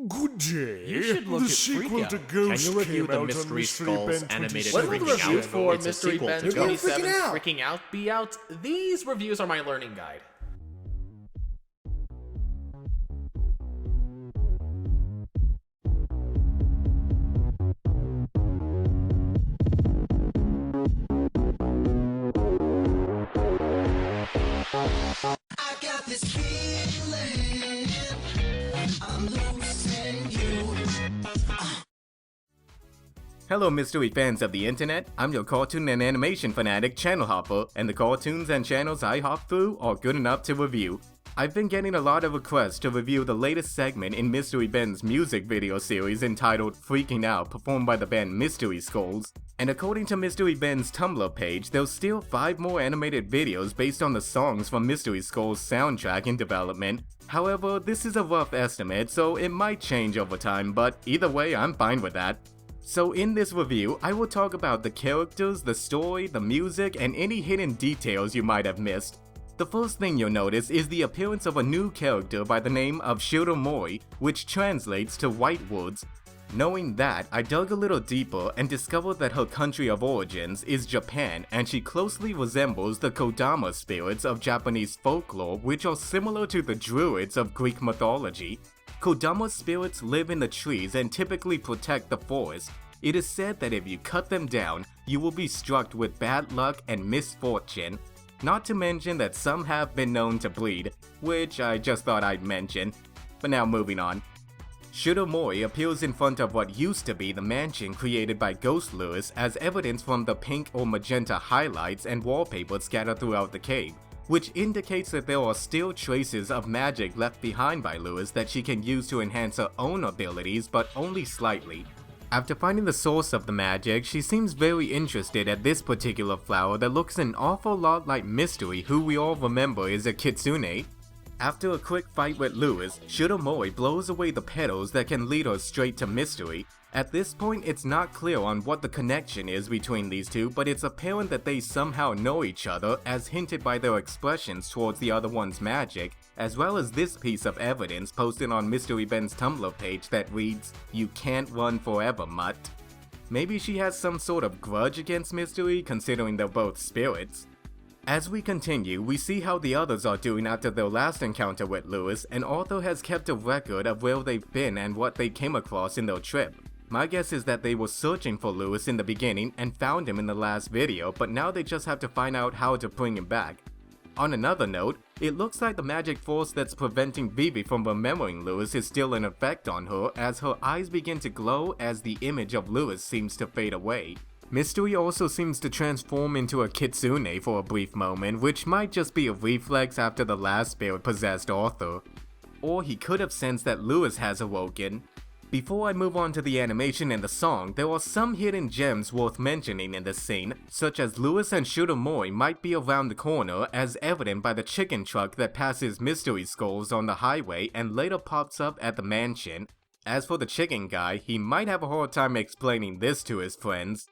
Good day. You should look the at sequel Freak to Out. Ghost Can you review came the out Mystery on Skulls MysteryBen animated 27 Freaking this Out? year. for It's a sequel MysteryBen to Ghost. 27's Freaking Out, Be Out. These reviews are my learning guide. I got this feeling I'm losing you. Hello mystery fans of the internet, I'm your cartoon and animation fanatic channel hopper, and the cartoons and channels I hop through are good enough to review. I've been getting a lot of requests to review the latest segment in MysteryBen's music video series entitled Freaking Out, performed by the band MisterSkids. And according to MysteryBen's Tumblr page, there's still 5 more animated videos based on the songs from MisterSkids' soundtrack in development. However, this is a rough estimate, so it might change over time, but either way, I'm fine with that. So in this review, I will talk about the characters, the story, the music, and any hidden details you might have missed. The first thing you'll notice is the appearance of a new character by the name of Shiri, which translates to White Woods. Knowing that, I dug a little deeper and discovered that her country of origins is Japan, and she closely resembles the Kodama spirits of Japanese folklore, which are similar to the druids of Greek mythology. Kodama spirits live in the trees and typically protect the forest. It is said that if you cut them down, you will be struck with bad luck and misfortune. Not to mention that some have been known to bleed, which I just thought I'd mention. But now moving on. Shiri appears in front of what used to be the mansion created by Ghost Lewis as evidence from the pink or magenta highlights and wallpaper scattered throughout the cave, which indicates that there are still traces of magic left behind by Lewis that she can use to enhance her own abilities, but only slightly. After finding the source of the magic, she seems very interested at this particular flower that looks an awful lot like Mystery, who we all remember is a kitsune. After a quick fight with Lewis, Shiri blows away the petals that can lead her straight to Mystery. At this point, it's not clear on what the connection is between these two, but it's apparent that they somehow know each other, as hinted by their expressions towards the other one's magic, as well as this piece of evidence posted on MysteryBen's Tumblr page that reads, "You can't run forever, mutt." Maybe she has some sort of grudge against Mystery, considering they're both spirits. As we continue, we see how the others are doing after their last encounter with Lewis, and Arthur has kept a record of where they've been and what they came across in their trip. My guess is that they were searching for Lewis in the beginning and found him in the last video, but now they just have to find out how to bring him back. On another note, it looks like the magic force that's preventing Vivi from remembering Lewis is still in effect on her, as her eyes begin to glow as the image of Lewis seems to fade away. Mystery also seems to transform into a kitsune for a brief moment, which might just be a reflex after the last spirit possessed Arthur. Or he could have sensed that Lewis has awoken. Before I move on to the animation and the song, there are some hidden gems worth mentioning in this scene, such as Lewis and Shiri might be around the corner, as evident by the chicken truck that passes MisterSkids on the highway and later pops up at the mansion. As for the chicken guy, he might have a hard time explaining this to his friends.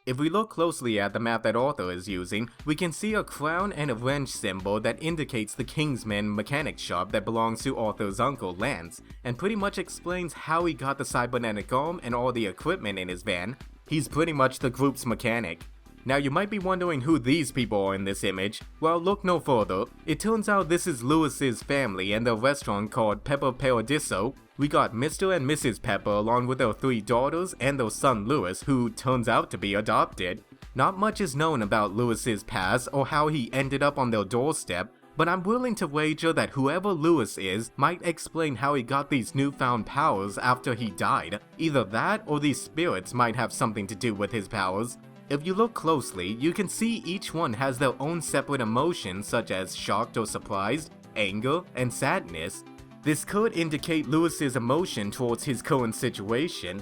If we look closely at the map that Arthur is using, we can see a crown and a wrench symbol that indicates the Kingsman mechanic shop that belongs to Arthur's uncle Lance, and pretty much explains how he got the cybernetic arm and all the equipment in his van. He's pretty much the group's mechanic. Now you might be wondering who these people are in this image. Well, look no further. It turns out this is Lewis's family and their restaurant called Pepper Paradiso. We got Mr. and Mrs. Pepper along with their 3 daughters and their son Lewis, who turns out to be adopted. Not much is known about Lewis's past or how he ended up on their doorstep, but I'm willing to wager that whoever Lewis is might explain how he got these newfound powers after he died. Either that or these spirits might have something to do with his powers. If you look closely, you can see each one has their own separate emotions such as shocked or surprised, anger, and sadness. This could indicate Lewis's emotion towards his current situation.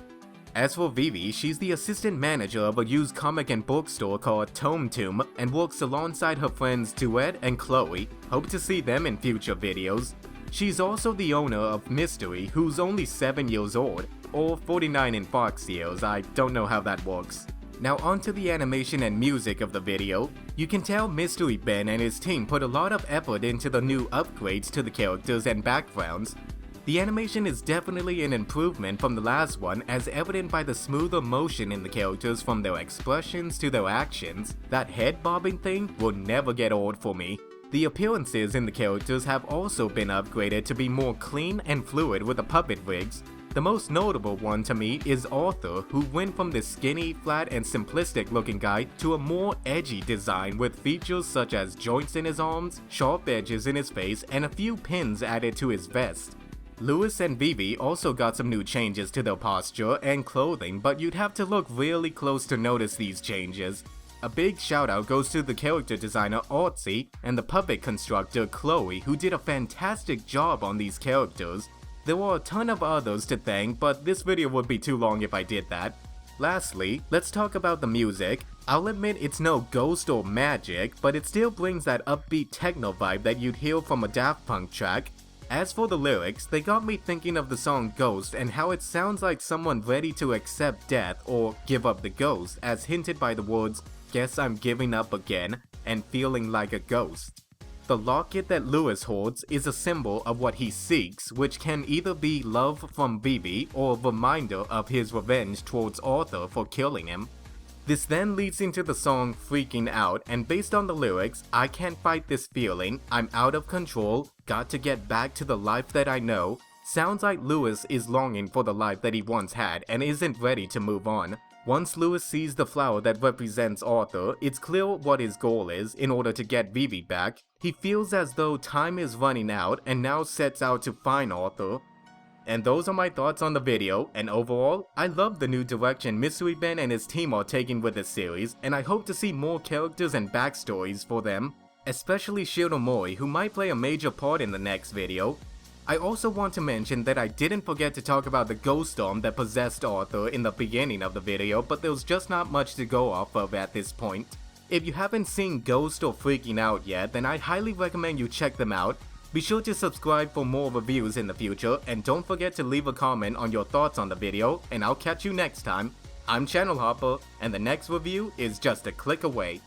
As for Vivi, she's the assistant manager of a used comic and bookstore called Tome Tomb and works alongside her friends Duet and Chloe. Hope to see them in future videos. She's also the owner of Mystery, who's only 7 years old, or 49 in Fox years, I don't know how that works. Now onto the animation and music of the video. You can tell MysteryBen and his team put a lot of effort into the new upgrades to the characters and backgrounds. The animation is definitely an improvement from the last one, as evident by the smoother motion in the characters from their expressions to their actions. That head bobbing thing will never get old for me. The appearances in the characters have also been upgraded to be more clean and fluid with the puppet rigs. The most notable one to me is Arthur, who went from this skinny, flat, and simplistic looking guy to a more edgy design with features such as joints in his arms, sharp edges in his face, and a few pins added to his vest. Lewis and Vivi also got some new changes to their posture and clothing, but you'd have to look really close to notice these changes. A big shout out goes to the character designer Artsy and the puppet constructor Chloe, who did a fantastic job on these characters. There were a ton of others to thank, but this video would be too long if I did that. Lastly, let's talk about the music. I'll admit it's no Ghost or Magic, but it still brings that upbeat techno vibe that you'd hear from a Daft Punk track. As for the lyrics, they got me thinking of the song Ghost and how it sounds like someone ready to accept death or give up the ghost, as hinted by the words, "Guess I'm giving up again," and "feeling like a ghost." The locket that Lewis holds is a symbol of what he seeks, which can either be love from Vivi or a reminder of his revenge towards Arthur for killing him. This then leads into the song Freaking Out, and based on the lyrics, "I can't fight this feeling, I'm out of control, got to get back to the life that I know," sounds like Lewis is longing for the life that he once had and isn't ready to move on. Once Lewis sees the flower that represents Arthur, it's clear what his goal is in order to get Vivi back. He feels as though time is running out and now sets out to find Arthur. And those are my thoughts on the video, and overall, I love the new direction MysteryBen and his team are taking with this series, and I hope to see more characters and backstories for them, especially Shiromori, who might play a major part in the next video. I also want to mention that I didn't forget to talk about the ghost storm that possessed Arthur in the beginning of the video, but there's just not much to go off of at this point. If you haven't seen Ghost or Freaking Out yet, then I highly recommend you check them out. Be sure to subscribe for more reviews in the future, and don't forget to leave a comment on your thoughts on the video, and I'll catch you next time. I'm Channel Hopper, and the next review is just a click away.